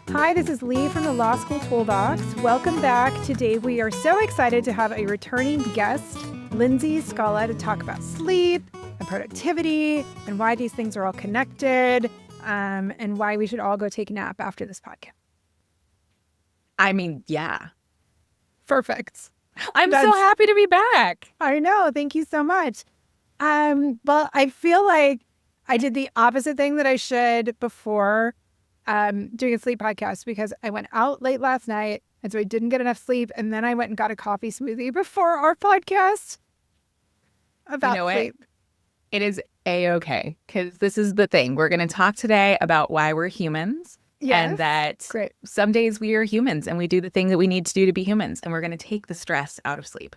Hi, this is Lee from the Law School Toolbox. Welcome back. Today we are so excited to have a returning guest, Lindsay Scola, to talk about sleep and productivity and why these things are all connected, and why we should all go take a nap after this podcast. I mean, yeah. Perfect. I'm so happy to be back. I know. Thank you so much. Well, I feel like I did the opposite thing that I should before doing a sleep podcast, because I went out late last night and so I didn't get enough sleep, and then I went and got a coffee smoothie before our podcast about sleep. It is A-okay, because this is the thing. We're going to talk today about why we're humans. Yes. And that Great. Some days we are humans and we do the thing that we need to do to be humans, and we're going to take the stress out of sleep.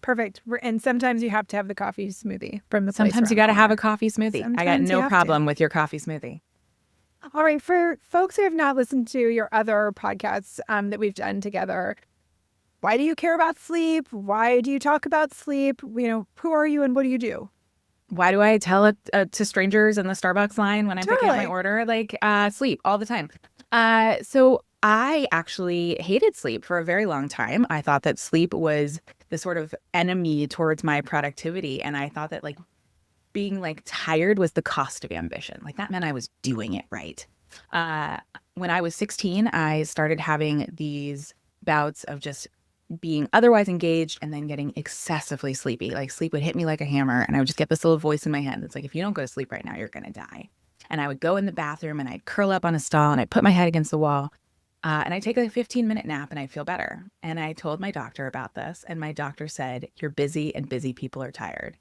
Perfect. And sometimes you have to have the coffee smoothie from the place. Sometimes you got to have a coffee smoothie. Sometimes I got no problem with your coffee smoothie. All right. For folks who have not listened to your other podcasts that we've done together, why do you care about sleep? Why do you talk about sleep? Who are you and what do you do? Why do I tell it to strangers in the Starbucks line when I'm picking up my order? Sleep all the time. So I actually hated sleep for a very long time. I thought that sleep was the sort of enemy towards my productivity. And I thought that being tired was the cost of ambition. That meant I was doing it right. When I was 16, I started having these bouts of just being otherwise engaged and then getting excessively sleepy. Sleep would hit me like a hammer, and I would just get this little voice in my head that's like, if you don't go to sleep right now, you're going to die. And I would go in the bathroom and I'd curl up on a stall and I'd put my head against the wall, and I'd take a 15-minute nap and I'd feel better. And I told my doctor about this, and my doctor said, you're busy and busy people are tired.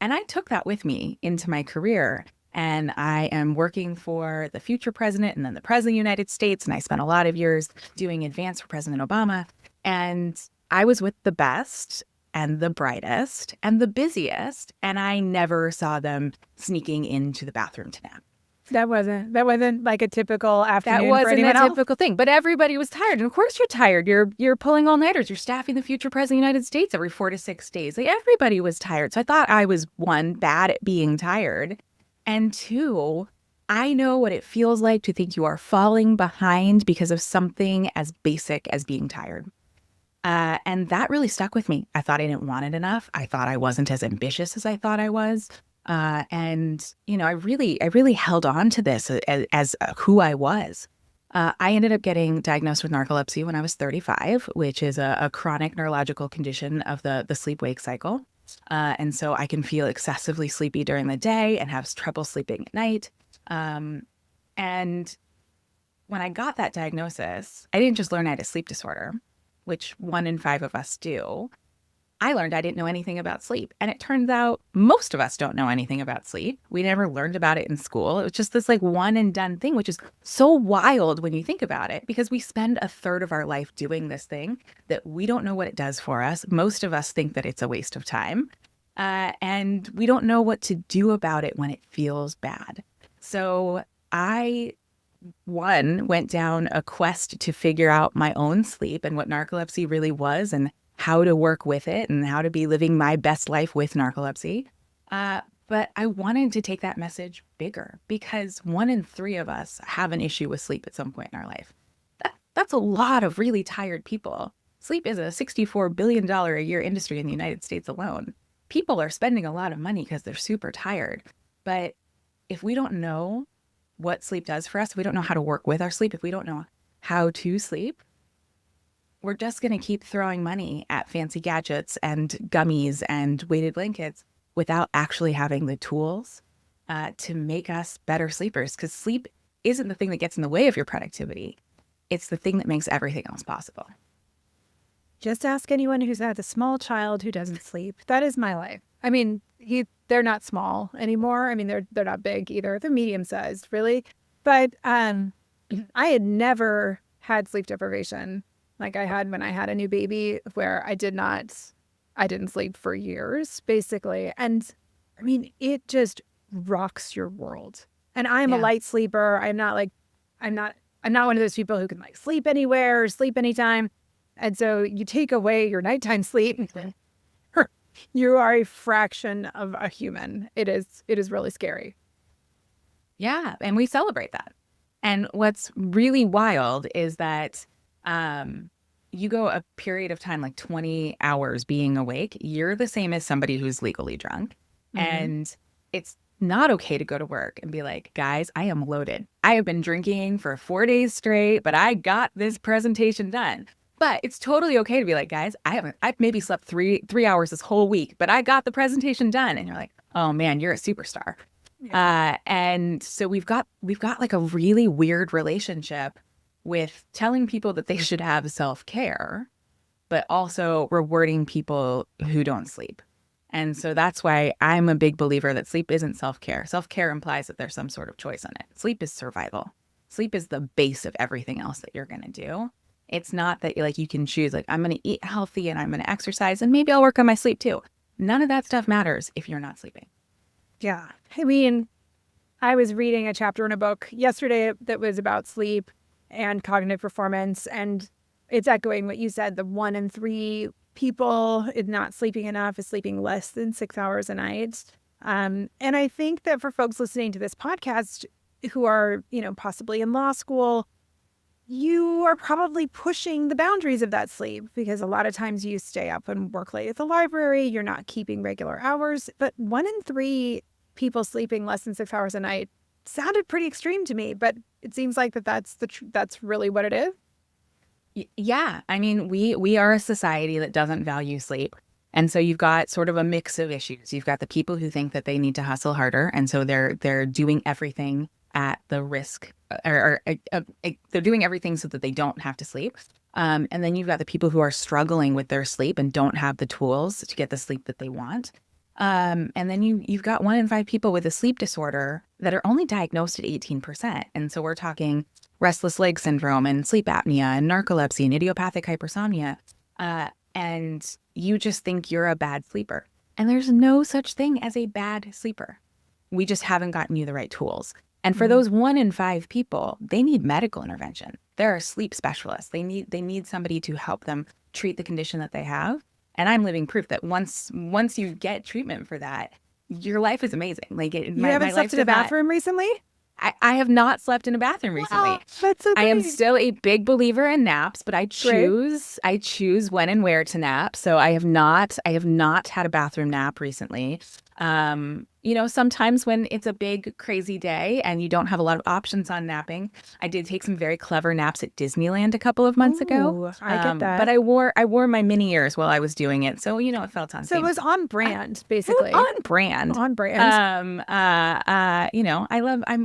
And I took that with me into my career. And I am working for the future president and then the president of the United States. And I spent a lot of years doing advance for President Obama. And I was with the best and the brightest and the busiest. And I never saw them sneaking into the bathroom to nap. That wasn't like a typical afternoon. That wasn't for anyone a else? typical thing. But everybody was tired. And of course you're tired. You're pulling all-nighters. You're staffing the future president of the United States every 4 to 6 days. Everybody was tired. So I thought I was, one, bad at being tired. And two, I know what it feels like to think you are falling behind because of something as basic as being tired. And that really stuck with me. I thought I didn't want it enough. I thought I wasn't as ambitious as I thought I was. I really held on to this as who I was. I ended up getting diagnosed with narcolepsy when I was 35, which is a chronic neurological condition of the sleep-wake cycle. And so I can feel excessively sleepy during the day and have trouble sleeping at night. And when I got that diagnosis, I didn't just learn I had a sleep disorder, which 1 in 5 of us do. I learned I didn't know anything about sleep. And it turns out most of us don't know anything about sleep. We never learned about it in school. It was just this one and done thing, which is so wild when you think about it, because we spend a third of our life doing this thing that we don't know what it does for us. Most of us think that it's a waste of time. And we don't know what to do about it when it feels bad. So I, went down a quest to figure out my own sleep and what narcolepsy really was and how to work with it and how to be living my best life with narcolepsy. But I wanted to take that message bigger, because 1 in 3 of us have an issue with sleep at some point in our life. That's a lot of really tired people. Sleep is a $64 billion a year industry in the United States alone. People are spending a lot of money because they're super tired. But if we don't know what sleep does for us, if we don't know how to work with our sleep, if we don't know how to sleep, we're just going to keep throwing money at fancy gadgets and gummies and weighted blankets without actually having the tools to make us better sleepers. Because sleep isn't the thing that gets in the way of your productivity. It's the thing that makes everything else possible. Just ask anyone who's had a small child who doesn't sleep. That is my life. I mean, they're not small anymore. I mean, they're not big either. They're medium-sized, really. But I had never had sleep deprivation like I had when I had a new baby, where I didn't sleep for years, basically. And I mean, it just rocks your world. And I'm a light sleeper. I'm not one of those people who can sleep anywhere or sleep anytime. And so you take away your nighttime sleep, you are a fraction of a human. It is really scary. Yeah. And we celebrate that. And what's really wild is that you go a period of time, like 20 hours being awake, you're the same as somebody who's legally drunk. And it's not okay to go to work and be like, guys, I am loaded. I have been drinking for 4 days straight, but I got this presentation done. But it's totally okay to be like, guys, I've maybe slept three hours this whole week, but I got the presentation done. And you're like, oh man, you're a superstar. Yeah. And so we've got like a really weird relationship with telling people that they should have self-care, but also rewarding people who don't sleep. And so that's why I'm a big believer that sleep isn't self-care. Self-care implies that there's some sort of choice in it. Sleep is survival. Sleep is the base of everything else that you're going to do. It's not that like you can choose like, I'm going to eat healthy and I'm going to exercise and maybe I'll work on my sleep too. None of that stuff matters if you're not sleeping. Yeah. I mean, I was reading a chapter in a book yesterday that was about sleep and cognitive performance. And it's echoing what you said. The 1 in 3 people is not sleeping enough, is sleeping less than 6 hours a night. And I think that for folks listening to this podcast who are, possibly in law school, you are probably pushing the boundaries of that sleep because a lot of times you stay up and work late at the library. You're not keeping regular hours. But 1 in 3 people sleeping less than 6 hours a night sounded pretty extreme to me, but it seems like that's really what it is. Yeah. I mean, we are a society that doesn't value sleep. And so you've got sort of a mix of issues. You've got the people who think that they need to hustle harder. And so they're doing everything at the risk or they're doing everything so that they don't have to sleep. And then you've got the people who are struggling with their sleep and don't have the tools to get the sleep that they want. And then you've got 1 in 5 people with a sleep disorder that are only diagnosed at 18%. And so we're talking restless leg syndrome and sleep apnea and narcolepsy and idiopathic hypersomnia. And you just think you're a bad sleeper. And there's no such thing as a bad sleeper. We just haven't gotten you the right tools. And for those 1 in 5 people, they need medical intervention. There are sleep specialists. They need somebody to help them treat the condition that they have. And I'm living proof that once you get treatment for that, your life is amazing. Like you haven't slept in a bathroom recently? I have not slept in a bathroom recently. Wow, that's so great. I am still a big believer in naps, but I choose when and where to nap. So I have not had a bathroom nap recently. Sometimes when it's a big, crazy day and you don't have a lot of options on napping, I did take some very clever naps at Disneyland a couple of months ago. I get that. But I wore my mini ears while I was doing it. So, it felt on So it was on brand, basically. On brand. On brand.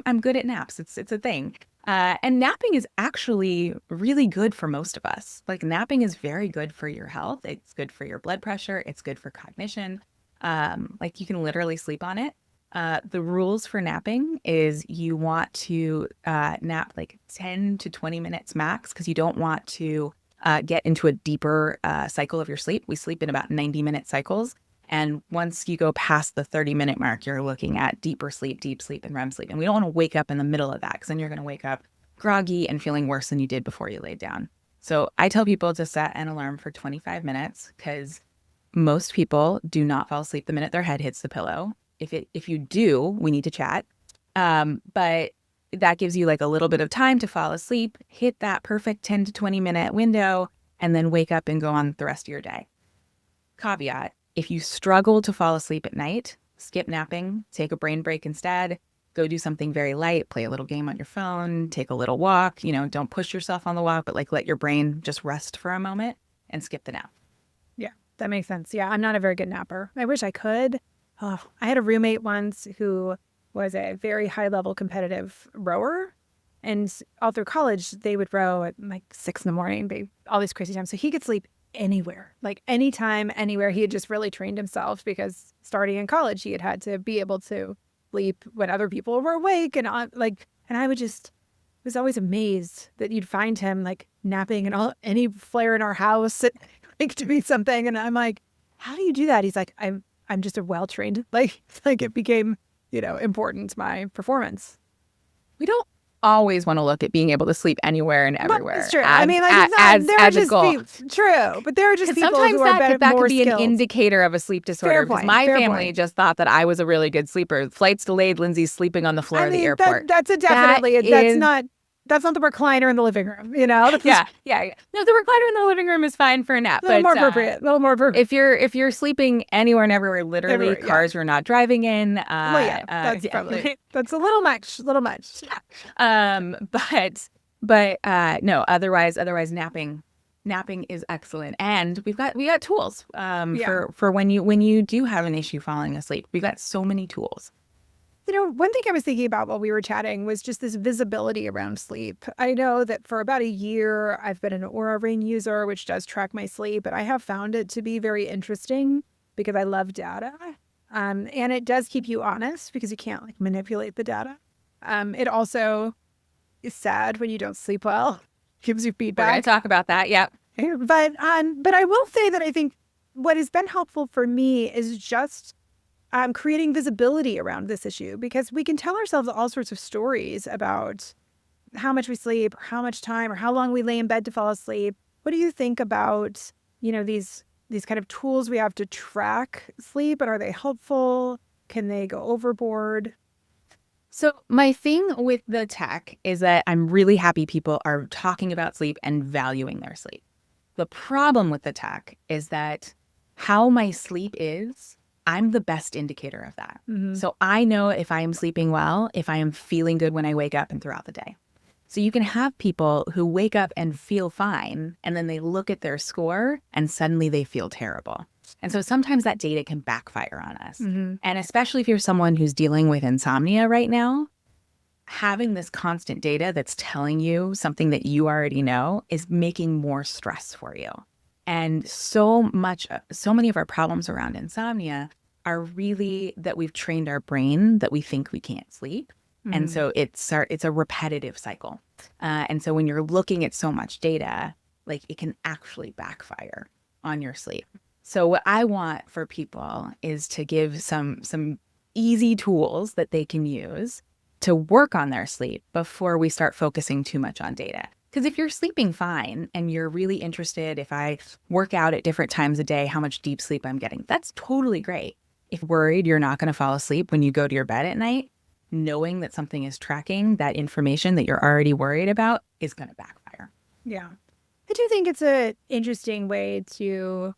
I'm good at naps. It's a thing. And napping is actually really good for most of us. Like napping is very good for your health. It's good for your blood pressure. It's good for cognition. Like you can literally sleep on it. The rules for napping is you want to nap like 10 to 20 minutes max because you don't want to get into a deeper cycle of your sleep. We sleep in about 90-minute cycles. And once you go past the 30-minute mark, you're looking at deeper sleep, deep sleep, and REM sleep. And we don't want to wake up in the middle of that because then you're going to wake up groggy and feeling worse than you did before you laid down. So I tell people to set an alarm for 25 minutes because most people do not fall asleep the minute their head hits the pillow. If you do, we need to chat. But that gives you like a little bit of time to fall asleep, hit that perfect 10 to 20 minute window, and then wake up and go on the rest of your day. Caveat, if you struggle to fall asleep at night, skip napping, take a brain break instead, go do something very light, play a little game on your phone, take a little walk, don't push yourself on the walk, but like let your brain just rest for a moment and skip the nap. Yeah, that makes sense. Yeah, I'm not a very good napper. I wish I could. Oh, I had a roommate once who was a very high-level competitive rower. And all through college, they would row at like 6 a.m, all these crazy times. So he could sleep anywhere, like anytime, anywhere. He had just really trained himself because starting in college, he had to be able to sleep when other people were awake. And I was always amazed that you'd find him like napping and any flare in our house, like doing something. And I'm like, how do you do that? He's like, I'm just a well-trained, like it became, important to my performance. We don't always want to look at being able to sleep anywhere and everywhere. It's true. As a goal. True, but there are just people who are better, that more could be skilled. An indicator of a sleep disorder. Fair point, my fair family point. just thought that I was a really good sleeper. Flights delayed, Lindsay's sleeping on the floor of the airport. That's a definitely. That's not That's not the recliner in the living room, you know? Yeah. No, the recliner in the living room is fine for a nap. A little more appropriate. A little more appropriate. If you're sleeping anywhere and everywhere, literally Everywhere, yeah. cars you're not driving in. Well, yeah, that's probably that's a little much. But no, otherwise napping is excellent. And we got tools for when you do have an issue falling asleep. We've got so many tools. You know, one thing I was thinking about while we were chatting was just this visibility around sleep. I know that for about a year, I've been an Oura Ring user, which does track my sleep, but I have found it to be very interesting because I love data. And it does keep you honest because you can't like manipulate the data. It also is sad when you don't sleep well. Gives you feedback. We're going to talk about that. Yeah. But I will say that I think what has been helpful for me is just creating visibility around this issue, because we can tell ourselves all sorts of stories about how much we sleep or how much time or how long we lay in bed to fall asleep. What do you think about, you know, these kind of tools we have to track sleep, and are they helpful? Can they go overboard? So my thing with the tech is that I'm really happy people are talking about sleep and valuing their sleep. The problem with the tech is that how my sleep is, I'm the best indicator of that. Mm-hmm. So I know if I am sleeping well, if I am feeling good when I wake up and throughout the day. So you can have people who wake up and feel fine, and then they look at their score and suddenly they feel terrible. And so sometimes that data can backfire on us. Mm-hmm. And especially if you're someone who's dealing with insomnia right now, having this constant data that's telling you something that you already know is making more stress for you. And so many of our problems around insomnia are really that we've trained our brain that we think we can't sleep. Mm-hmm. And so it's a repetitive cycle. And so when you're looking at so much data, like it can actually backfire on your sleep. So what I want for people is to give some easy tools that they can use to work on their sleep before we start focusing too much on data. Because if you're sleeping fine and you're really interested, if I work out at different times a day, how much deep sleep I'm getting, that's totally great. If you're worried you're not going to fall asleep when you go to your bed at night, knowing that something is tracking that information that you're already worried about is going to backfire. Yeah. I do think it's an interesting way to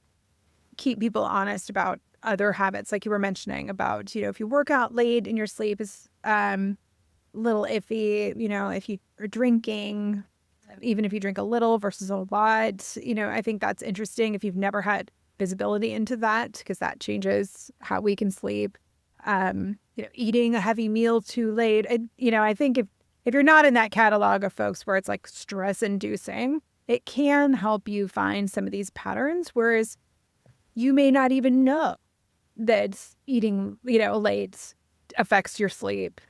keep people honest about other habits, like you were mentioning about, you know, if you work out late and your sleep is a little iffy, you know, if you are drinking, even if you drink a little versus a lot, you know, I think that's interesting if you've never had visibility into that, because that changes how we can sleep. You know, eating a heavy meal too late. You know, I think if you're not in that catalog of folks where it's like stress inducing, it can help you find some of these patterns, whereas you may not even know that eating, you know, late affects your sleep.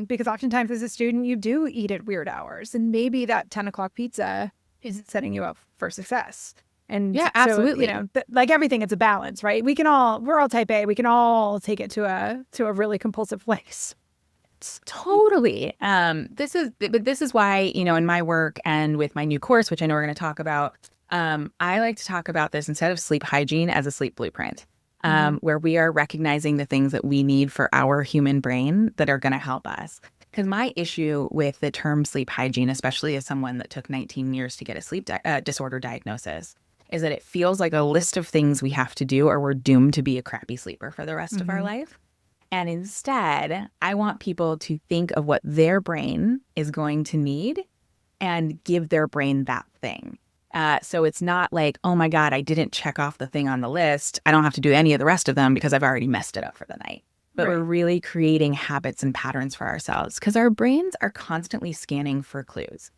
Because oftentimes as a student, you do eat at weird hours, and maybe that 10 o'clock pizza isn't setting you up for success. And yeah, so, absolutely. you know, like everything, it's a balance, right? We're all type A. We can all take it to a really compulsive place. Totally. This is why, you know, in my work and with my new course, which I know we're going to talk about, I like to talk about this instead of sleep hygiene as a sleep blueprint, where we are recognizing the things that we need for our human brain that are going to help us. Because my issue with the term sleep hygiene, especially as someone that took 19 years to get a sleep disorder diagnosis, is that it feels like a list of things we have to do or we're doomed to be a crappy sleeper for the rest of our life. And instead, I want people to think of what their brain is going to need and give their brain that thing. So it's not like, oh my God, I didn't check off the thing on the list. I don't have to do any of the rest of them because I've already messed it up for the night. But we're really creating habits and patterns for ourselves because our brains are constantly scanning for clues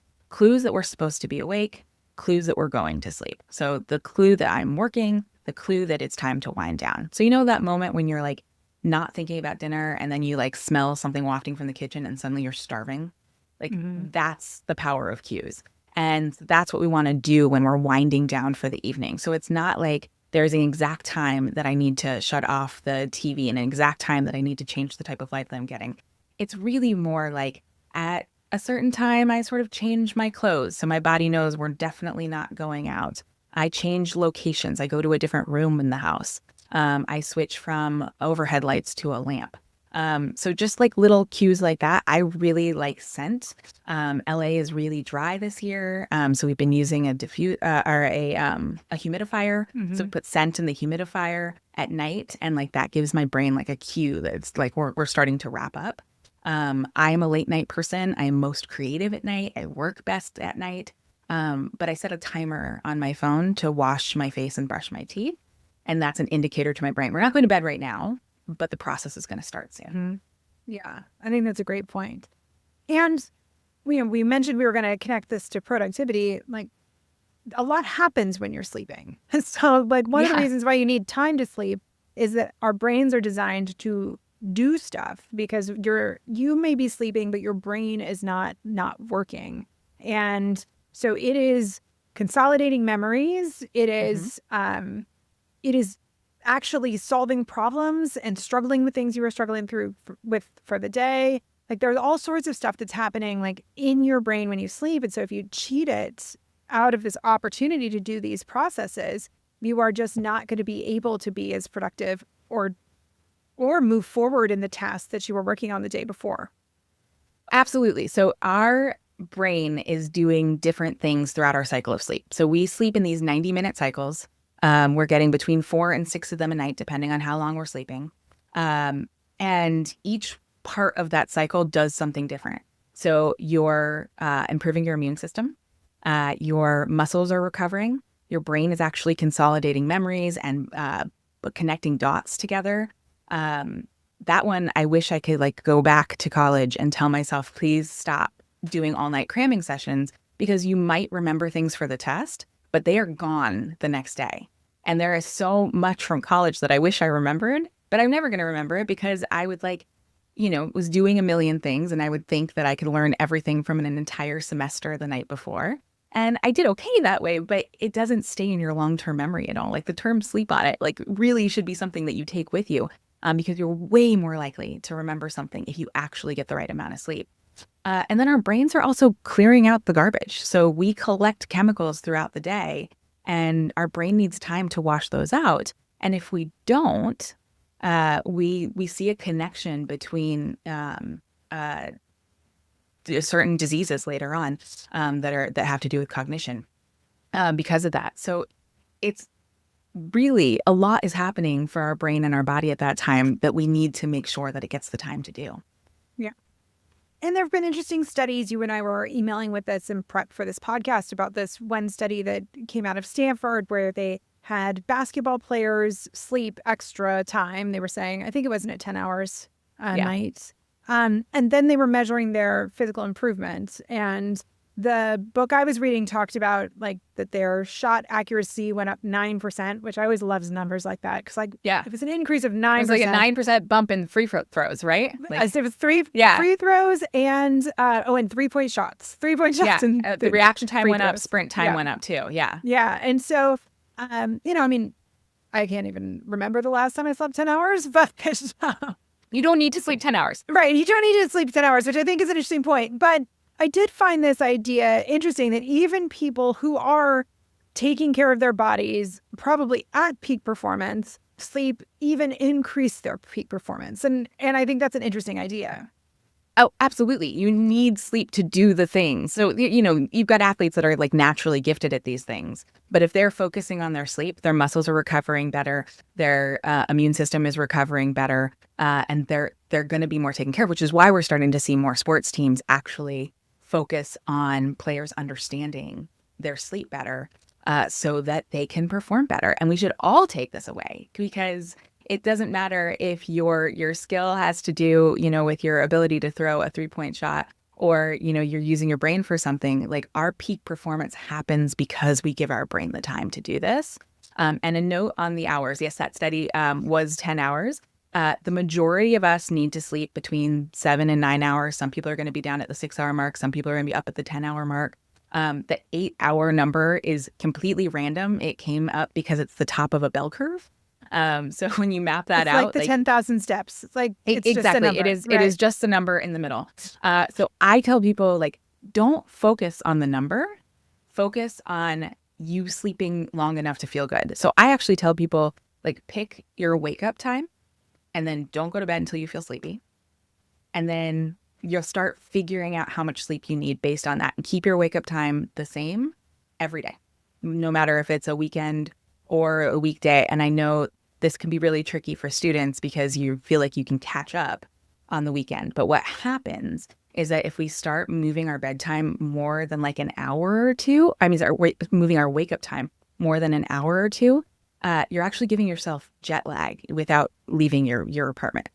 that we're supposed to be awake, clues that we're going to sleep. So the clue that I'm working, the clue that it's time to wind down. So you know that moment when you're like not thinking about dinner and then you like smell something wafting from the kitchen and suddenly you're starving? Like that's the power of cues. And that's what we want to do when we're winding down for the evening. So it's not like there's an exact time that I need to shut off the TV and an exact time that I need to change the type of light that I'm getting. It's really more like at a certain time, I sort of change my clothes. So my body knows we're definitely not going out. I change locations. I go to a different room in the house. I switch from overhead lights to a lamp. So just like little cues like that, I really like scent. LA is really dry this year, so we've been using a humidifier. So we put scent in the humidifier at night, and like that gives my brain like a cue that it's like we're starting to wrap up. I am a late night person. I am most creative at night. I work best at night. But I set a timer on my phone to wash my face and brush my teeth, and that's an indicator to my brain. We're not going to bed right now, but the process is going to start soon. Yeah, I think that's a great point. And we mentioned we were going to connect this to productivity. Like, a lot happens when you're sleeping. So, like, one of the reasons why you need time to sleep is that our brains are designed to do stuff, because you may be sleeping, but your brain is not working. And so it is consolidating memories. It is actually solving problems and struggling with things you were struggling through for the day. Like, there's all sorts of stuff that's happening like in your brain when you sleep. And so if you cheat it out of this opportunity to do these processes, you are just not going to be able to be as productive or move forward in the tasks that you were working on the day before. Absolutely. So our brain is doing different things throughout our cycle of sleep. So we sleep in these 90-minute cycles. We're getting between 4 and 6 of them a night, depending on how long we're sleeping. And each part of that cycle does something different. So you're improving your immune system. Your muscles are recovering. Your brain is actually consolidating memories and connecting dots together. That one, I wish I could like go back to college and tell myself, please stop doing all night cramming sessions, because you might remember things for the test, but they are gone the next day. And there is so much from college that I wish I remembered, but I'm never going to remember it because I would was doing a million things, and I would think that I could learn everything from an entire semester the night before. And I did okay that way, but it doesn't stay in your long-term memory at all. Like, the term sleep audit, like, really should be something that you take with you, because you're way more likely to remember something if you actually get the right amount of sleep. And then our brains are also clearing out the garbage. So we collect chemicals throughout the day, and our brain needs time to wash those out. And if we don't, we see a connection between certain diseases later on that have to do with cognition because of that. So it's really a lot is happening for our brain and our body at that time that we need to make sure that it gets the time to do. Yeah. And there have been interesting studies. You and I were emailing with us in prep for this podcast about this one study that came out of Stanford where they had basketball players sleep extra time. They were saying, I think it wasn't at 10 hours a night. And then they were measuring their physical improvement. And the book I was reading talked about like that their shot accuracy went up 9%, which I always love numbers like that. Because if it's an increase of 9%. It was like a 9% bump in free throws, right? It was three free throws and 3-point shots. 3-point shots. Yeah. And the reaction time went up, throws. sprint time went up too. Yeah. Yeah. And so, I can't even remember the last time I slept 10 hours, but you don't need to sleep 10 hours. Right. You don't need to sleep 10 hours, which I think is an interesting point. But I did find this idea interesting that even people who are taking care of their bodies, probably at peak performance, sleep even increase their peak performance. And I think that's an interesting idea. Oh, absolutely. You need sleep to do the things. So, you've got athletes that are like naturally gifted at these things. But if they're focusing on their sleep, their muscles are recovering better, their immune system is recovering better, and they're going to be more taken care of, which is why we're starting to see more sports teams actually focus on players understanding their sleep better so that they can perform better. And we should all take this away, because it doesn't matter if your skill has to do, with your ability to throw a 3-point shot, or, you're using your brain for something. Like, our peak performance happens because we give our brain the time to do this. And a note on the hours. Yes, that study was 10 hours. The majority of us need to sleep between 7 and 9 hours. Some people are going to be down at the 6-hour mark. Some people are going to be up at the 10-hour mark. The 8-hour number is completely random. It came up because it's the top of a bell curve. So when you map that out, like the 10,000 steps, it's like it's exactly just a number, it is. right? It is just a number in the middle. So I tell people, like, don't focus on the number. Focus on you sleeping long enough to feel good. So I actually tell people, like, pick your wake up time, and then don't go to bed until you feel sleepy. And then you'll start figuring out how much sleep you need based on that, and keep your wake up time the same every day, no matter if it's a weekend or a weekday. And I know this can be really tricky for students because you feel like you can catch up on the weekend. But what happens is that if we start moving our bedtime more than like an hour or two, moving our wake up time more than an hour or two, you're actually giving yourself jet lag without leaving your apartment,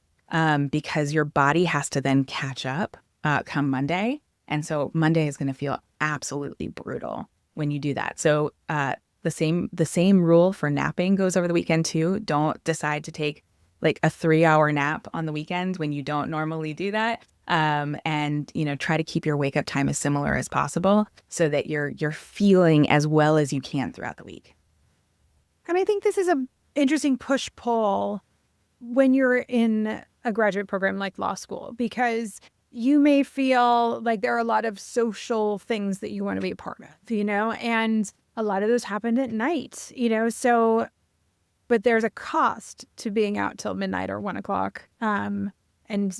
because your body has to then catch up come Monday. And so Monday is going to feel absolutely brutal when you do that. So the same rule for napping goes over the weekend too. Don't decide to take like a 3-hour nap on the weekend when you don't normally do that. And try to keep your wake up time as similar as possible so that you're feeling as well as you can throughout the week. And I think this is an interesting push-pull when you're in a graduate program like law school, because you may feel like there are a lot of social things that you want to be a part of, and a lot of those happen at night, so, but there's a cost to being out till midnight or 1 o'clock, and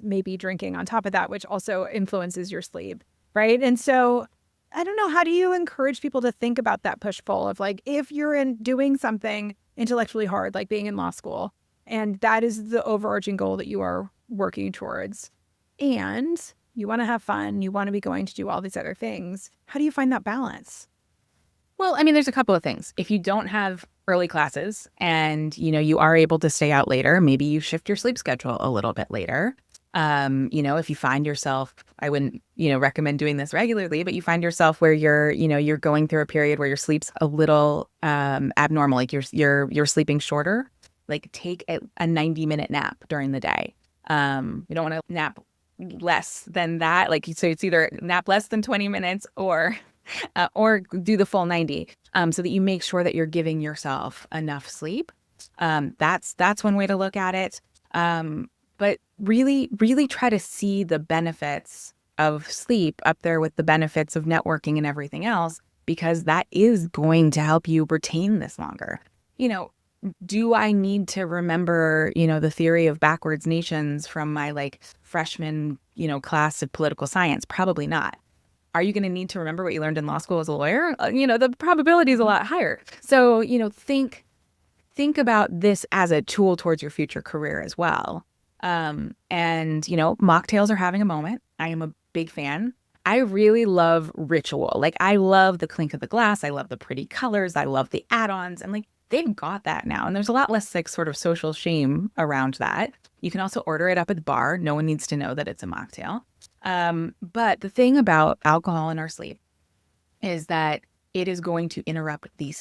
maybe drinking on top of that, which also influences your sleep, right? And so I don't know, how do you encourage people to think about that push-pull of like, if you're doing something intellectually hard, like being in law school, and that is the overarching goal that you are working towards, and you want to have fun, you want to be going to do all these other things, how do you find that balance? Well, I mean, there's a couple of things. If you don't have early classes and, you are able to stay out later, maybe you shift your sleep schedule a little bit later. If you find yourself, I wouldn't, recommend doing this regularly, but you find yourself where you're going through a period where your sleep's a little abnormal, like you're sleeping shorter, like take a 90-minute nap during the day. You don't want to nap less than that. So it's either nap less than 20 minutes or do the full 90, so that you make sure that you're giving yourself enough sleep. That's one way to look at it. But really, really try to see the benefits of sleep up there with the benefits of networking and everything else, because that is going to help you retain this longer. Do I need to remember, the theory of backwards nations from my freshman, class of political science? Probably not. Are you going to need to remember what you learned in law school as a lawyer? The probability is a lot higher. So, think about this as a tool towards your future career as well. Mocktails are having a moment. I am a big fan. I really love ritual. I love the clink of the glass. I love the pretty colors. I love the add-ons. And they've got that now. And there's a lot less sort of social shame around that. You can also order it up at the bar. No one needs to know that it's a mocktail. But the thing about alcohol in our sleep is that it is going to interrupt the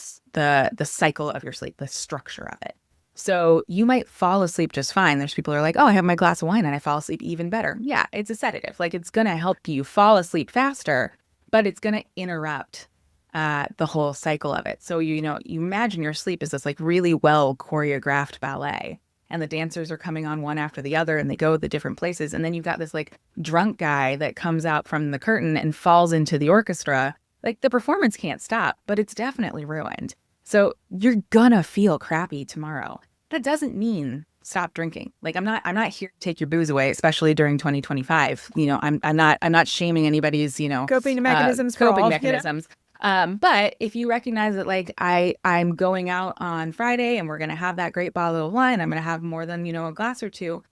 cycle of your sleep, the structure of it. So you might fall asleep just fine. There's people who are like, oh, I have my glass of wine and I fall asleep even better. Yeah, it's a sedative. It's going to help you fall asleep faster, but it's going to interrupt the whole cycle of it. So, you imagine your sleep is this really well choreographed ballet, and the dancers are coming on one after the other and they go the different places. And then you've got this drunk guy that comes out from the curtain and falls into the orchestra. The performance can't stop, but it's definitely ruined. So you're gonna feel crappy tomorrow. That doesn't mean stop drinking. I'm not here to take your booze away, especially during 2025. I'm not shaming anybody's, Coping mechanisms coping mechanisms. But if you recognize that I'm going out on Friday and we're going to have that great bottle of wine, I'm going to have more than, a glass or two,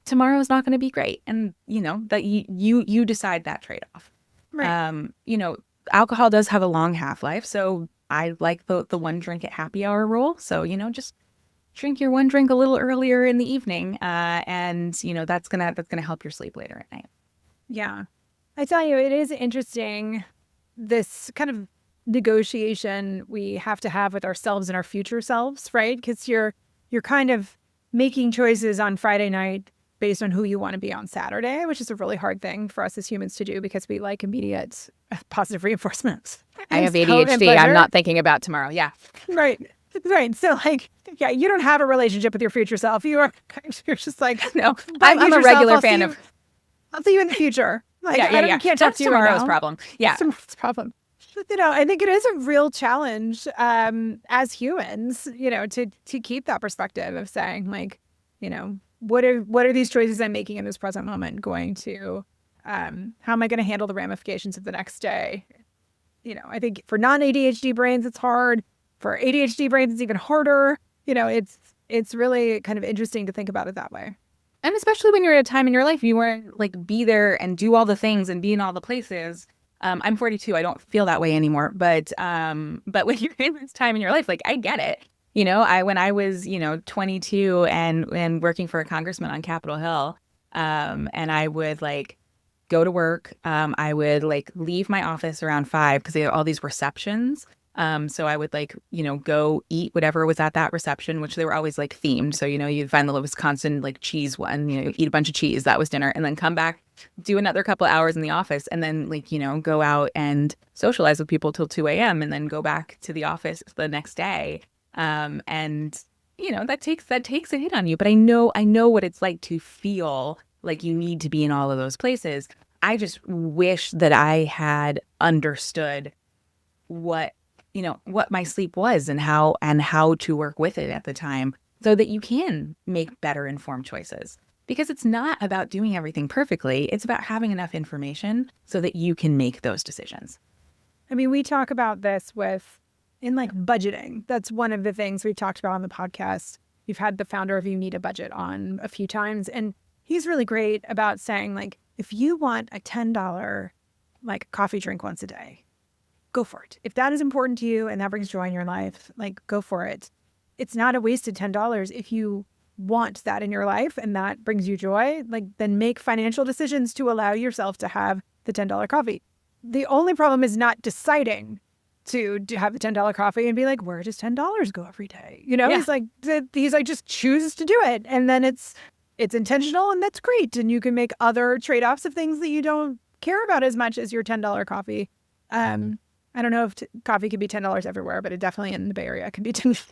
tomorrow's not going to be great. And, that you decide that trade-off. Right. Alcohol does have a long half-life. So I like the one drink at happy hour rule. So, just drink your one drink a little earlier in the evening. And that's going to help your sleep later at night. Yeah. I tell you, it is interesting, this kind of negotiation we have to have with ourselves and our future selves, right? Because you're kind of making choices on Friday night based on who you want to be on Saturday, which is a really hard thing for us as humans to do because we like immediate positive reinforcements. I have ADHD. I'm not thinking about tomorrow. Yeah. Right. Right. So you don't have a relationship with your future self. You're just no, I'm a regular fan of. I'll see you in the future. I can't talk to you tomorrow's problem. Yeah. Tomorrow's problem. I think it is a real challenge as humans, to keep that perspective of saying what are these choices I'm making in this present moment going to, how am I going to handle the ramifications of the next day? I think for non-ADHD brains, it's hard. For ADHD brains, it's even harder. It's really kind of interesting to think about it that way. And especially when you're at a time in your life, you want to like be there and do all the things and be in all the places. I'm 42. I don't feel that way anymore. But when you're in this time in your life, like I get it. When I was 22 and working for a congressman on Capitol Hill, and I would like go to work. I would like leave my office around 5 because they had all these receptions. So I would like, go eat whatever was at that reception, which they were always like themed. So, you'd find the Wisconsin like cheese one, eat a bunch of cheese. That was dinner. And then come back, do another couple hours in the office and then like, go out and socialize with people till 2 a.m. and then go back to the office the next day. That takes a hit on you. But I know what it's like to feel like you need to be in all of those places. I just wish that I had understood what my sleep was and how to work with it at the time so that you can make better informed choices. Because it's not about doing everything perfectly. It's about having enough information so that you can make those decisions. I mean, we talk about this in like budgeting. That's one of the things we've talked about on the podcast. You've had the founder of You Need a Budget on a few times, and he's really great about saying, like, if you want a $10 like coffee drink once a day, go for it. If that is important to you and that brings joy in your life, like go for it. It's not a wasted $10 if you want that in your life and that brings you joy, like then make financial decisions to allow yourself to have the $10 coffee. The only problem is not deciding to have the $10 coffee and be like, where does $10 go every day? Yeah. He's like, just chooses to do it. And then it's intentional and that's great. And you can make other trade-offs of things that you don't care about as much as your $10 coffee. I don't know if coffee could be $10 everywhere, but it definitely in the Bay Area can be $10.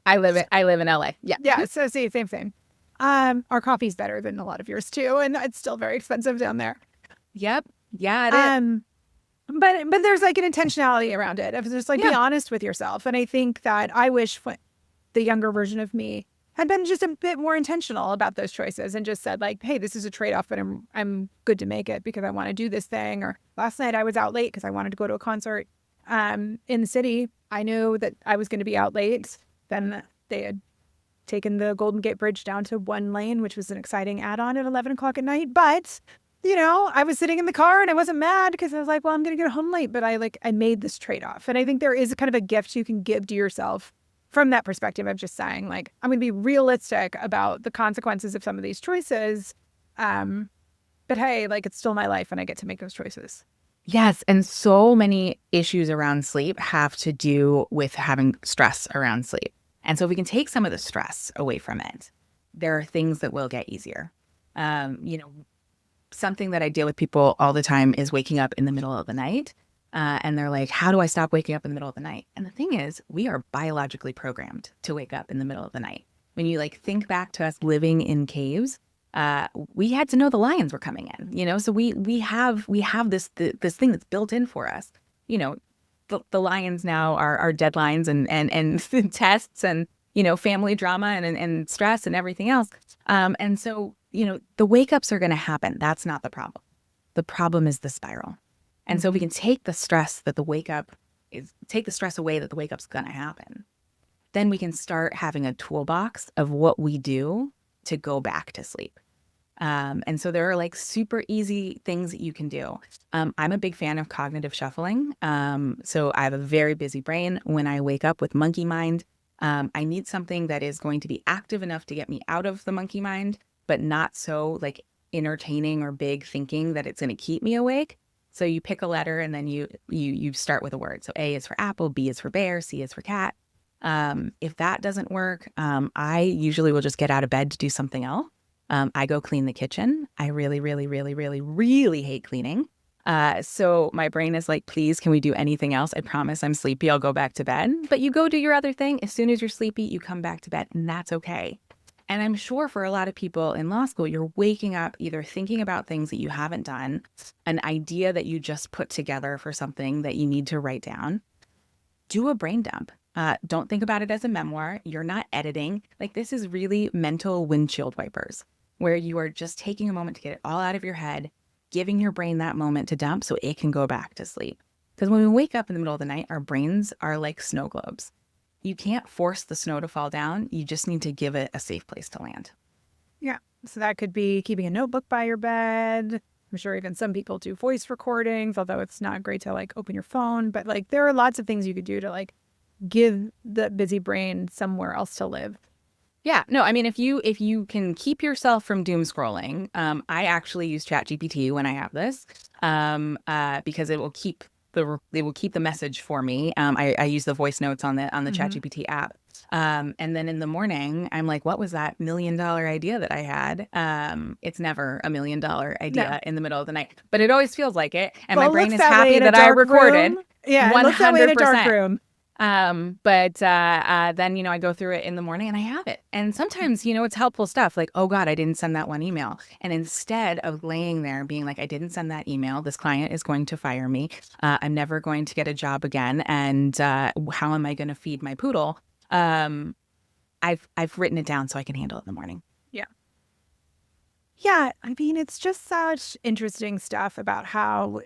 I live in LA. Yeah. Yeah. So see, same thing. Our coffee's better than a lot of yours too, and it's still very expensive down there. Yep. Yeah. It is. But there's like an intentionality around it. If just like be honest with yourself, and I think that I wish the younger version of me had been just a bit more intentional about those choices and just said like, hey, this is a trade-off, but I'm good to make it because I want to do this thing. Or last night I was out late because I wanted to go to a concert in the city. I knew that I was going to be out late. Then they had taken the Golden Gate Bridge down to 1 lane, which was an exciting add-on at 11 o'clock at night. But, I was sitting in the car and I wasn't mad because I was like, well, I'm going to get home late. But I made this trade-off. And I think there is a kind of a gift you can give to yourself from that perspective of just saying, like, I'm going to be realistic about the consequences of some of these choices. But hey, like, it's still my life and I get to make those choices. Yes. And so many issues around sleep have to do with having stress around sleep. And so if we can take some of the stress away from it, there are things that will get easier. Something that I deal with people all the time is waking up in the middle of the night. And they're like, how do I stop waking up in the middle of the night? And the thing is, we are biologically programmed to wake up in the middle of the night. When you like think back to us living in caves, we had to know the lions were coming in, so we have this thing that's built in for us. The lions now are deadlines and tests and, family drama and stress and everything else. And so, the wake ups are going to happen. That's not the problem. The problem is the spiral. And so if we can take the stress away that the wake up's going to happen, then we can start having a toolbox of what we do to go back to sleep. And so there are like super easy things that you can do. I'm a big fan of cognitive shuffling. So I have a very busy brain. When I wake up with monkey mind, I need something that is going to be active enough to get me out of the monkey mind, but not so like entertaining or big thinking that it's going to keep me awake. So you pick a letter and then you start with a word. So A is for apple, B is for bear, C is for cat. If that doesn't work, I usually will just get out of bed to do something else. I go clean the kitchen. I really, really, really, really, really hate cleaning. So my brain is like, please, can we do anything else? I promise I'm sleepy. I'll go back to bed. But you go do your other thing. As soon as you're sleepy, you come back to bed, and that's okay. And I'm sure for a lot of people in law school, you're waking up either thinking about things that you haven't done, an idea that you just put together for something that you need to write down. Do a brain dump. Don't think about it as a memoir. You're not editing. Like, this is really mental windshield wipers, where you are just taking a moment to get it all out of your head, giving your brain that moment to dump so it can go back to sleep. Because when we wake up in the middle of the night, our brains are like snow globes. You can't force the snow to fall down. You just need to give it a safe place to land. Yeah. So that could be keeping a notebook by your bed. I'm sure even some people do voice recordings, although it's not great to like open your phone. But like there are lots of things you could do to like give the busy brain somewhere else to live. Yeah, no, I mean, if you can keep yourself from doom scrolling, I actually use ChatGPT when I have this, because it will keep the message for me. I use the voice notes on the ChatGPT app, and then in the morning, I'm like, what was that $1 million idea that I had? It's never $1 million idea No. in the middle of the night, but it always feels like it, and Well, my it brain looks is that way happy in a that I dark recorded. room. Yeah, it looks that way in a dark 100%. room. But then, I go through it in the morning and I have it. And sometimes, it's helpful stuff like, oh God, I didn't send that one email. And instead of laying there being like, I didn't send that email, this client is going to fire me. I'm never going to get a job again. And how am I going to feed my poodle? I've written it down so I can handle it in the morning. Yeah. Yeah. I mean, it's just such interesting stuff about how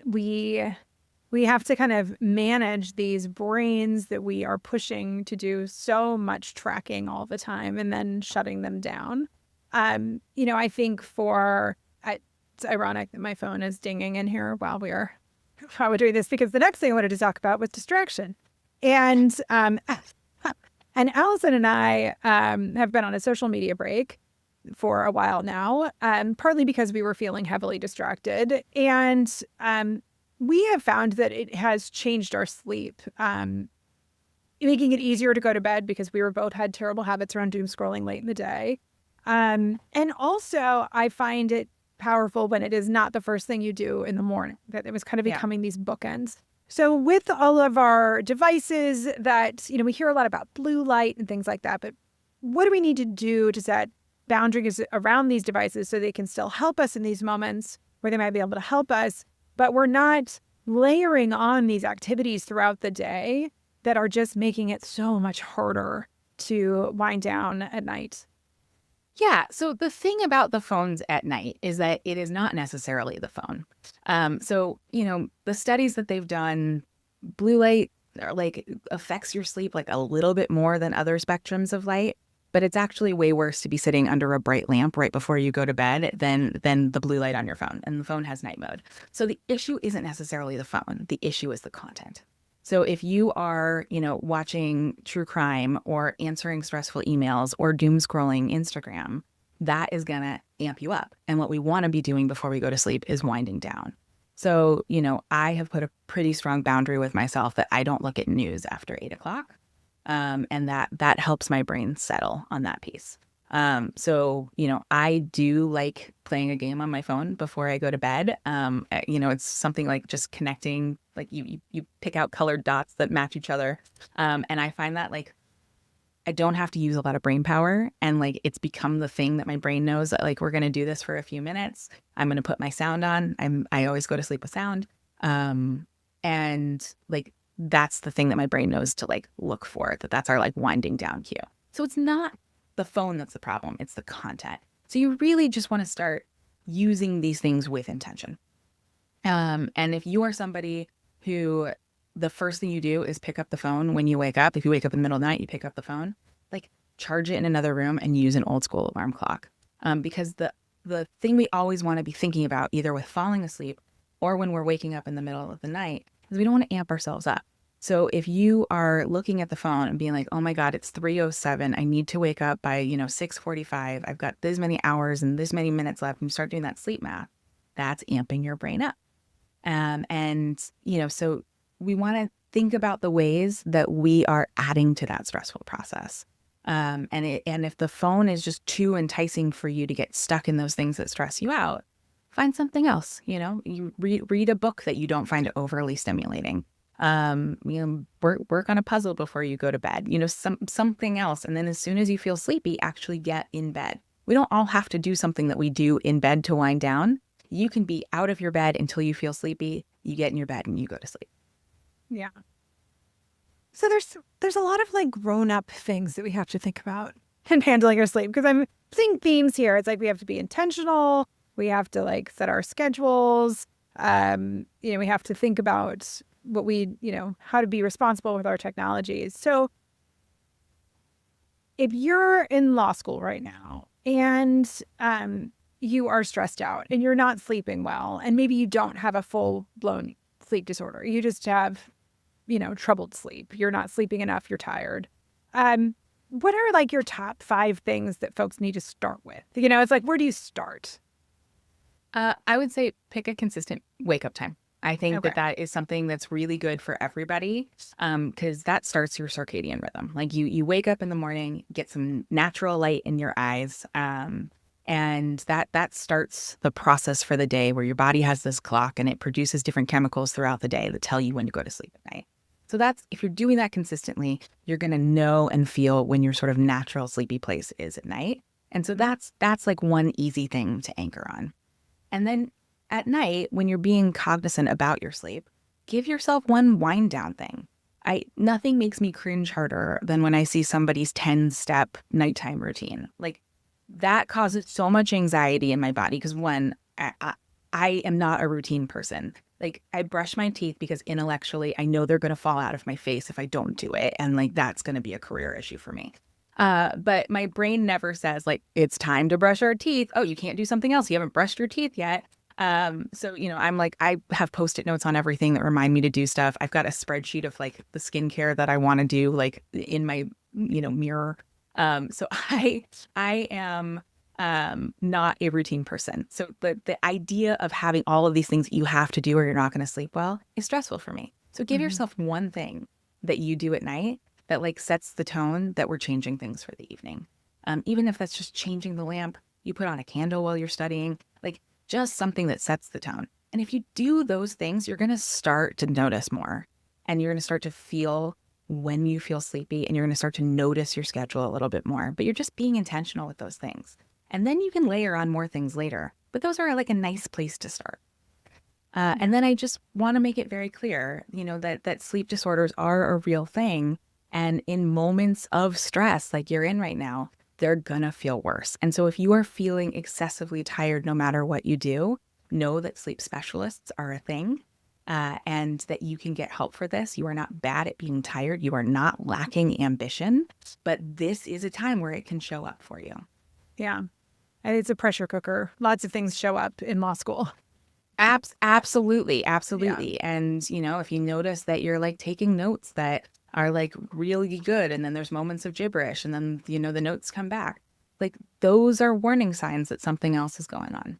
we have to kind of manage these brains that we are pushing to do so much tracking all the time and then shutting them down. I think it's ironic that my phone is dinging in here while we're doing this, because the next thing I wanted to talk about was distraction. And and Allison and I have been on a social media break for a while now, partly because we were feeling heavily distracted. And we have found that it has changed our sleep, making it easier to go to bed because we were both had terrible habits around doom scrolling late in the day. And also, I find it powerful when it is not the first thing you do in the morning, that it was kind of becoming these bookends. So with all of our devices that, we hear a lot about blue light and things like that, but what do we need to do to set boundaries around these devices so they can still help us in these moments where they might be able to help us, but we're not layering on these activities throughout the day that are just making it so much harder to wind down at night? Yeah. So the thing about the phones at night is that it is not necessarily the phone. The studies that they've done, blue light affects your sleep like a little bit more than other spectrums of light, but it's actually way worse to be sitting under a bright lamp right before you go to bed than the blue light on your phone. And the phone has night mode. So the issue isn't necessarily the phone. The issue is the content. So if you are, watching true crime or answering stressful emails or doom scrolling Instagram, that is going to amp you up. And what we want to be doing before we go to sleep is winding down. So, I have put a pretty strong boundary with myself that I don't look at news after 8 o'clock. And that helps my brain settle on that piece. I do like playing a game on my phone before I go to bed. It's something like just connecting, like you pick out colored dots that match each other. And I find that like I don't have to use a lot of brain power, and like it's become the thing that my brain knows that like we're going to do this for a few minutes. I'm going to put my sound on. I always go to sleep with sound. And like that's the thing that my brain knows to like look for, that's our like winding down cue. So it's not the phone that's the problem, it's the content. So you really just want to start using these things with intention. And if you are somebody who the first thing you do is pick up the phone when you wake up, if you wake up in the middle of the night, you pick up the phone, like charge it in another room and use an old school alarm clock. Because the thing we always want to be thinking about, either with falling asleep or when we're waking up in the middle of the night, is we don't want to amp ourselves up. So if you are looking at the phone and being like, oh my God, it's 3:07, I need to wake up by, 6:45, I've got this many hours and this many minutes left, and you start doing that sleep math, that's amping your brain up. So we want to think about the ways that we are adding to that stressful process. And if the phone is just too enticing for you to get stuck in those things that stress you out, find something else. You read a book that you don't find overly stimulating. Work on a puzzle before you go to bed, something else. And then as soon as you feel sleepy, actually get in bed. We don't all have to do something that we do in bed to wind down. You can be out of your bed until you feel sleepy. You get in your bed and you go to sleep. Yeah. So there's a lot of like grown up things that we have to think about in handling our sleep, because I'm seeing themes here. It's like we have to be intentional. We have to like set our schedules. We have to think about what how to be responsible with our technologies. So if you're in law school right now and you are stressed out and you're not sleeping well, and maybe you don't have a full blown sleep disorder, you just have, troubled sleep. You're not sleeping enough. You're tired. What are like your top 5 things that folks need to start with? It's like, where do you start? I would say pick a consistent wake up time. I think Okay. that is something that's really good for everybody, because that starts your circadian rhythm. Like you wake up in the morning, get some natural light in your eyes, and that starts the process for the day, where your body has this clock and it produces different chemicals throughout the day that tell you when to go to sleep at night. So if you're doing that consistently, you're going to know and feel when your sort of natural sleepy place is at night. And so that's like one easy thing to anchor on. And then at night, when you're being cognizant about your sleep, give yourself one wind down thing. Nothing makes me cringe harder than when I see somebody's 10-step nighttime routine. Like, that causes so much anxiety in my body because, one, I am not a routine person. Like, I brush my teeth because intellectually I know they're going to fall out of my face if I don't do it. And like, that's going to be a career issue for me. But my brain never says like, it's time to brush our teeth. Oh, you can't do something else. You haven't brushed your teeth yet. So, I'm like, I have Post-it notes on everything that remind me to do stuff. I've got a spreadsheet of like the skincare that I want to do, like in my, mirror. So I am not a routine person. So the idea of having all of these things that you have to do or you're not going to sleep well is stressful for me. So give yourself one thing that you do at night that like sets the tone that we're changing things for the evening. Even if that's just changing the lamp, you put on a candle while you're studying, like just something that sets the tone. And if you do those things, you're going to start to notice more, and you're going to start to feel when you feel sleepy, and you're going to start to notice your schedule a little bit more, but you're just being intentional with those things. And then you can layer on more things later. But those are like a nice place to start. And then I just want to make it very clear, that sleep disorders are a real thing. And in moments of stress like you're in right now, they're going to feel worse. And so if you are feeling excessively tired, no matter what you do, know that sleep specialists are a thing, and that you can get help for this. You are not bad at being tired. You are not lacking ambition, but this is a time where it can show up for you. Yeah. And it's a pressure cooker. Lots of things show up in law school. Absolutely. Yeah. And, if you notice that you're like taking notes that are like really good, and then there's moments of gibberish, and then, the notes come back, like those are warning signs that something else is going on.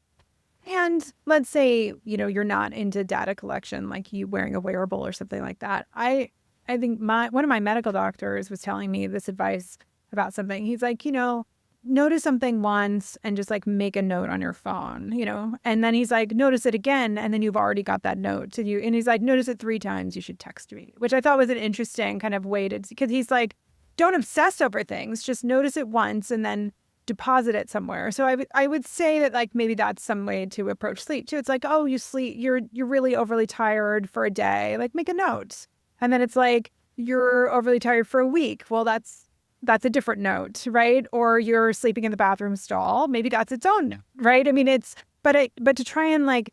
And let's say, you're not into data collection, like you wearing a wearable or something like that. I think one of my medical doctors was telling me this advice about something. He's like, notice something once and just like make a note on your phone, and then he's like, notice it again. And then you've already got that note and he's like, notice it 3 times, you should text me, which I thought was an interesting kind of way because he's like, don't obsess over things, just notice it once and then deposit it somewhere. So I would say that like maybe that's some way to approach sleep too. It's like, oh, you sleep, you're really overly tired for a day, like make a note. And then it's like, you're overly tired for a week. Well, that's a different note, right? Or you're sleeping in the bathroom stall. Maybe that's its own note, right? I mean, but to try and like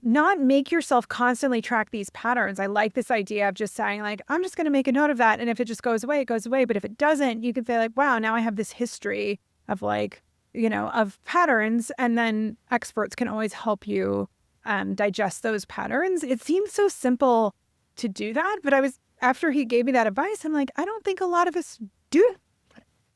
not make yourself constantly track these patterns. I like this idea of just saying like, I'm just going to make a note of that. And if it just goes away, it goes away. But if it doesn't, you can say like, wow, now I have this history of like, of patterns. And then experts can always help you digest those patterns. It seems so simple to do that. But after he gave me that advice, I'm like, I don't think a lot of us do.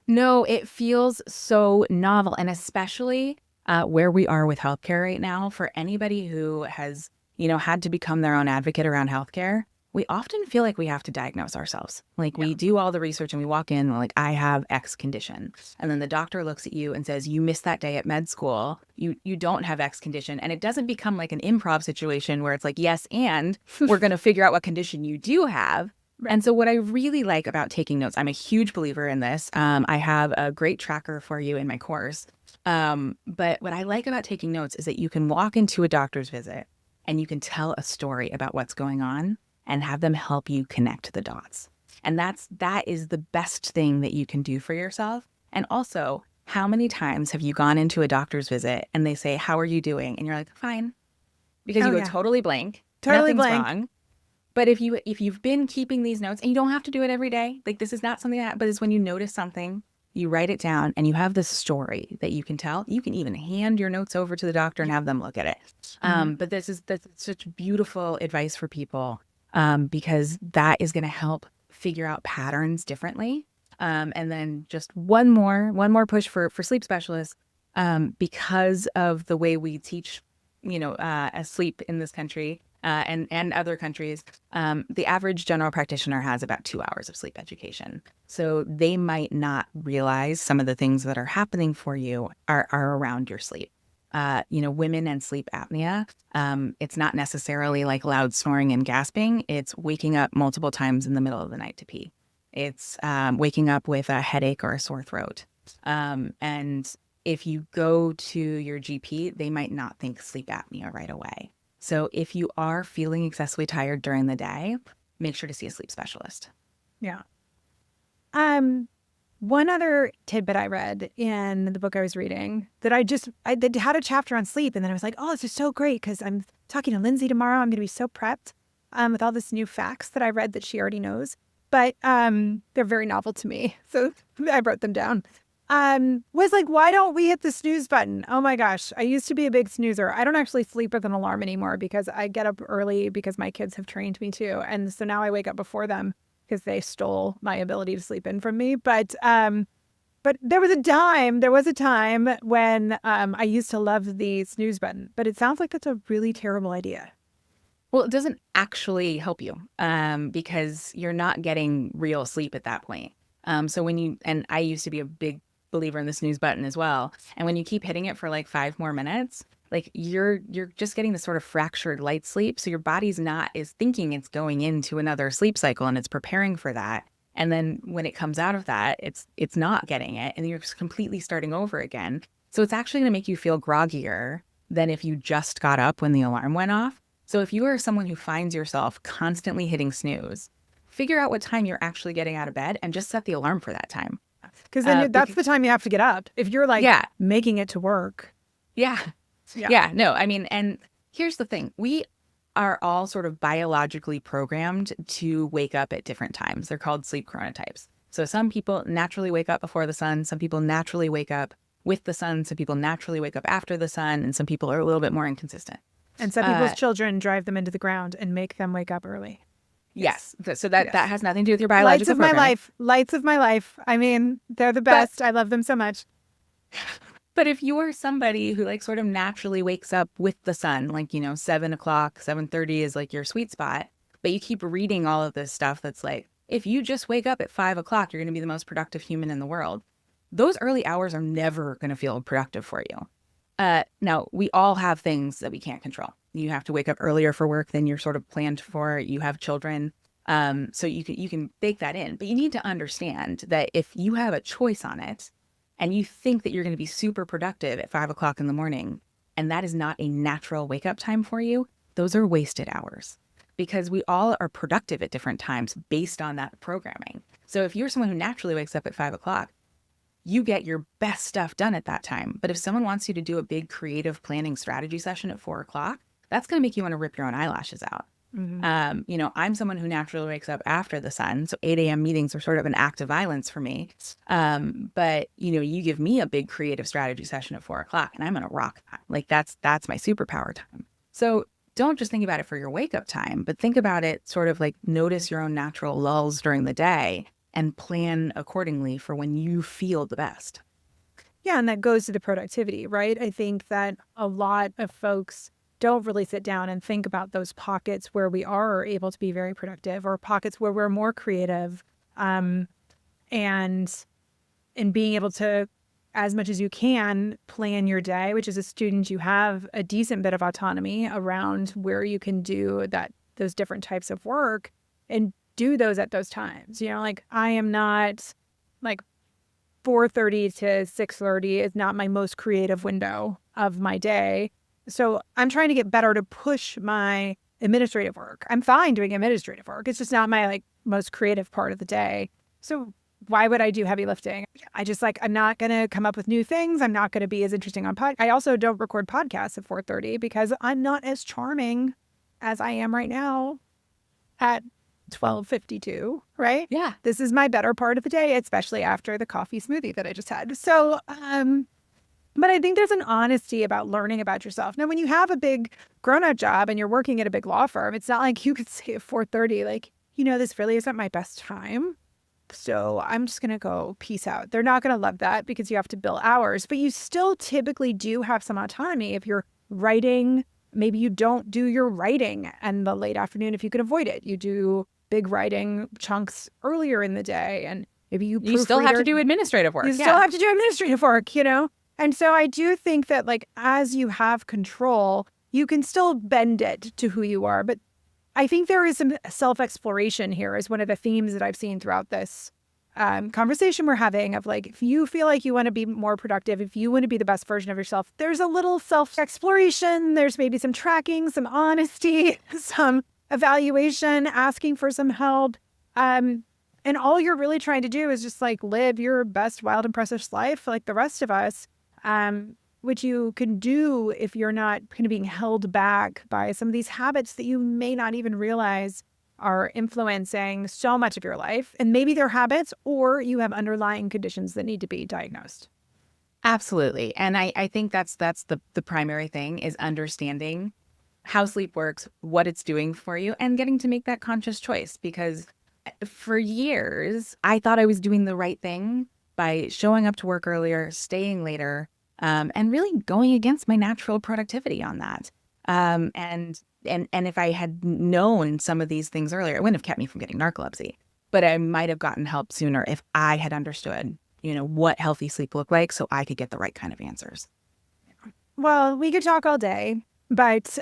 No, it feels so novel. And especially where we are with healthcare right now, for anybody who has, had to become their own advocate around healthcare, we often feel like we have to diagnose ourselves. Like we do all the research and we walk in and we're like, I have X condition. And then the doctor looks at you and says, you missed that day at med school. You don't have X condition. And it doesn't become like an improv situation where it's like, yes, and we're going to figure out what condition you do have. Right. And so what I really like about taking notes, I'm a huge believer in this. I have a great tracker for you in my course. But what I like about taking notes is that you can walk into a doctor's visit and you can tell a story about what's going on. and have them help you connect the dots. And that is the best thing that you can do for yourself. And also, how many times have you gone into a doctor's visit and they say, "How are you doing?" And you're like, "Fine." Because you go totally blank. Totally Nothing's blank. wrong. But if you've been keeping these notes, and you don't have to do it every day, like this is not something but it's when you notice something, you write it down and you have this story that you can tell. You can even hand your notes over to the doctor and have them look at it. But that's such beautiful advice for people, because that is going to help figure out patterns differently. And then just one more push for sleep specialists, because of the way we teach, sleep in this country, and other countries, the average general practitioner has about 2 hours of sleep education. So they might not realize some of the things that are happening for you are around your sleep. Women and sleep apnea, it's not necessarily like loud snoring and gasping. It's waking up multiple times in the middle of the night to pee. It's waking up with a headache or a sore throat. And if you go to your GP, they might not think sleep apnea right away. So if you are feeling excessively tired during the day, make sure to see a sleep specialist. Yeah. One other tidbit I read in the book I was reading that I had a chapter on sleep, and then I was like, oh, this is so great because I'm talking to Lindsay tomorrow. I'm going to be so prepped with all this new facts that I read that she already knows. But they're very novel to me. So I wrote them down. Was like, why don't we hit the snooze button? Oh my gosh. I used to be a big snoozer. I don't actually sleep with an alarm anymore because I get up early because my kids have trained me to. And so now I wake up before them because they stole my ability to sleep in from me. But there was a time when I used to love the snooze button, but it sounds like that's a really terrible idea. Well, it doesn't actually help you, because you're not getting real sleep at that point. So and I used to be a big believer in the snooze button as well. And when you keep hitting it for like 5 more minutes, like you're just getting this sort of fractured light sleep. So your body's is thinking it's going into another sleep cycle and it's preparing for that. And then when it comes out of that, it's not getting it and you're completely starting over again. So it's actually going to make you feel groggier than if you just got up when the alarm went off. So if you are someone who finds yourself constantly hitting snooze, figure out what time you're actually getting out of bed and just set the alarm for that time. Because then that's the time you have to get up. If you're like making it to work. Yeah. No, I mean, and here's the thing. We are all sort of biologically programmed to wake up at different times. They're called sleep chronotypes. So some people naturally wake up before the sun. Some people naturally wake up with the sun. Some people naturally wake up after the sun. And some people are a little bit more inconsistent. And some people's children drive them into the ground and make them wake up early. Yes. So that has nothing to do with your biological programming. Lights of my life. I mean, they're the best. I love them so much. But if you are somebody who like sort of naturally wakes up with the sun, like, 7 o'clock, 7:30 is like your sweet spot, but you keep reading all of this stuff that's like, if you just wake up at 5 o'clock, you're going to be the most productive human in the world. Those early hours are never going to feel productive for you. Now, we all have things that we can't control. You have to wake up earlier for work than you're sort of planned for. You have children. So you can bake that in. But you need to understand that if you have a choice on it and you think that you're going to be super productive at 5 o'clock in the morning, and that is not a natural wake up time for you, those are wasted hours. Because we all are productive at different times based on that programming. So if you're someone who naturally wakes up at 5 o'clock, you get your best stuff done at that time. But if someone wants you to do a big creative planning strategy session at 4 o'clock, that's going to make you want to rip your own eyelashes out. Mm-hmm. I'm someone who naturally wakes up after the sun. So 8 a.m. meetings are sort of an act of violence for me. But, you give me a big creative strategy session at 4 o'clock and I'm going to rock that. Like that's my superpower time. So don't just think about it for your wake up time, but think about it sort of like notice your own natural lulls during the day and plan accordingly for when you feel the best. Yeah, and that goes to the productivity, right? I think that a lot of folks don't really sit down and think about those pockets where we are able to be very productive or pockets where we're more creative, and being able to, as much as you can, plan your day, which as a student, you have a decent bit of autonomy around where you can do those different types of work and do those at those times. Like I am not like 4:30 to 6:30 is not my most creative window of my day. So I'm trying to get better to push my administrative work. I'm fine doing administrative work. It's just not my like most creative part of the day. So why would I do heavy lifting? I just like, I'm not going to come up with new things. I'm not going to be as interesting on I also don't record podcasts at 4:30 because I'm not as charming as I am right now at 12:52, right? Yeah. This is my better part of the day, especially after the coffee smoothie that I just had. So, but I think there's an honesty about learning about yourself. Now, when you have a big grown-up job and you're working at a big law firm, it's not like you could say at 4:30, like, this really isn't my best time. So I'm just going to go peace out. They're not going to love that because you have to bill hours, but you still typically do have some autonomy. If you're writing, maybe you don't do your writing in the late afternoon if you can avoid it. You do big writing chunks earlier in the day, and maybe you still have to do administrative work. You still have to do administrative work, And so I do think that like as you have control, you can still bend it to who you are. But I think there is some self-exploration here is one of the themes that I've seen throughout this conversation we're having of like, if you feel like you want to be more productive, if you want to be the best version of yourself, there's a little self-exploration. There's maybe some tracking, some honesty, some evaluation, asking for some help. And all you're really trying to do is just like live your best wild and precious life like the rest of us. Which you can do if you're not kind of being held back by some of these habits that you may not even realize are influencing so much of your life. And maybe they're habits or you have underlying conditions that need to be diagnosed. Absolutely. And I think that's the primary thing is understanding how sleep works, what it's doing for you, and getting to make that conscious choice. Because for years, I thought I was doing the right thing by showing up to work earlier, staying later, and really going against my natural productivity on that. And if I had known some of these things earlier, it wouldn't have kept me from getting narcolepsy. But I might have gotten help sooner if I had understood, what healthy sleep looked like so I could get the right kind of answers. Well, we could talk all day, but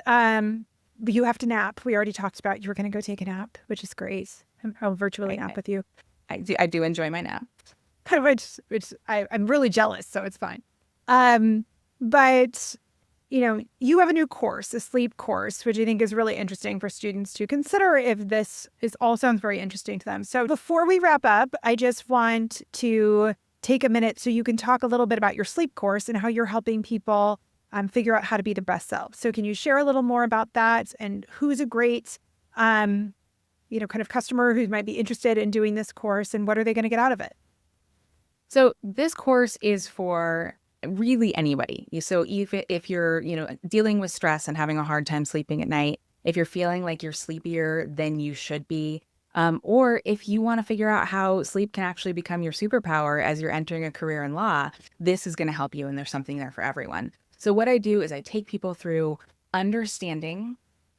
you have to nap. We already talked about you were going to go take a nap, which is great. I'll virtually nap with you. I do enjoy my nap. which I'm really jealous, so it's fine. But, you have a new course, a sleep course, which I think is really interesting for students to consider if this all sounds very interesting to them. So before we wrap up, I just want to take a minute so you can talk a little bit about your sleep course and how you're helping people figure out how to be their best self. So can you share a little more about that and who's a great, kind of customer who might be interested in doing this course and what are they going to get out of it? So this course is for really anybody. So if you're, dealing with stress and having a hard time sleeping at night, if you're feeling like you're sleepier than you should be, or if you want to figure out how sleep can actually become your superpower as you're entering a career in law, this is going to help you. And there's something there for everyone. So what I do is I take people through understanding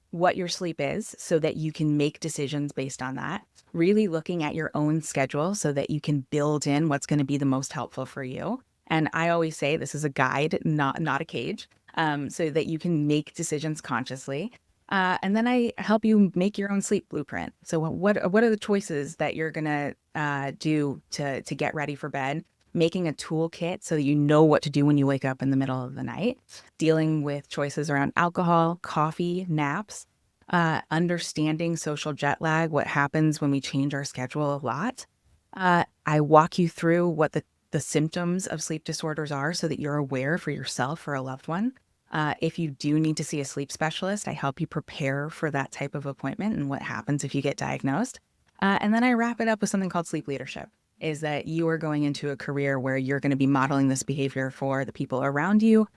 what your sleep is so that you can make decisions based on that, really looking at your own schedule so that you can build in what's going to be the most helpful for you. And I always say this is a guide, not a cage, so that you can make decisions consciously. And then I help you make your own sleep blueprint. So what are the choices that you're going to do to get ready for bed? Making a toolkit so that you know what to do when you wake up in the middle of the night, dealing with choices around alcohol, coffee, naps, understanding social jet lag, what happens when we change our schedule a lot. I walk you through what the symptoms of sleep disorders are so that you're aware for yourself or a loved one. If you do need to see a sleep specialist, I help you prepare for that type of appointment and what happens if you get diagnosed. And then I wrap it up with something called sleep leadership, is that you are going into a career where you're going to be modeling this behavior for the people around you,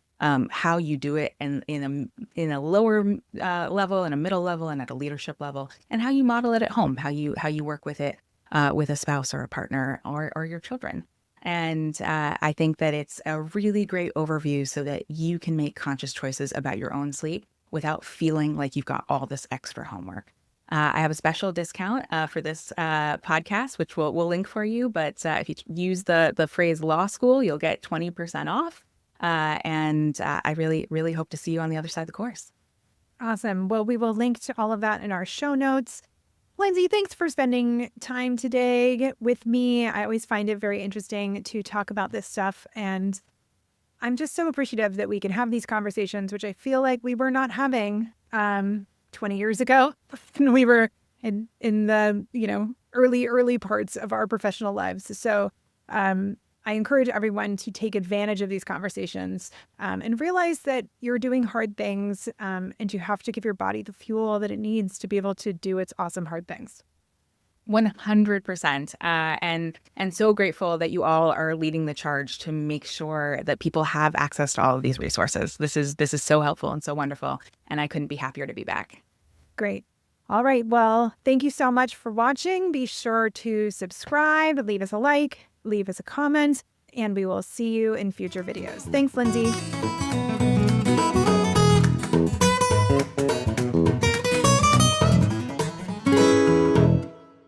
how you do it in a lower level, in a middle level, and at a leadership level, and how you model it at home, how you work with it with a spouse or a partner or your children. And I think that it's a really great overview so that you can make conscious choices about your own sleep without feeling like you've got all this extra homework. I have a special discount for this podcast, which we'll link for you. But if you use the phrase law school, you'll get 20% off. And I really, really hope to see you on the other side of the course. Awesome. Well, we will link to all of that in our show notes. Lindsay, thanks for spending time today with me. I always find it very interesting to talk about this stuff. And I'm just so appreciative that we can have these conversations, which I feel like we were not having 20 years ago when we were in the, early parts of our professional lives. So I encourage everyone to take advantage of these conversations and realize that you're doing hard things and you have to give your body the fuel that it needs to be able to do its awesome hard things. 100%. And so grateful that you all are leading the charge to make sure that people have access to all of these resources. This is so helpful and so wonderful. And I couldn't be happier to be back. Great. All right. Well, thank you so much for watching. Be sure to subscribe, leave us a like, leave us a comment, and we will see you in future videos. Thanks, Lindsay.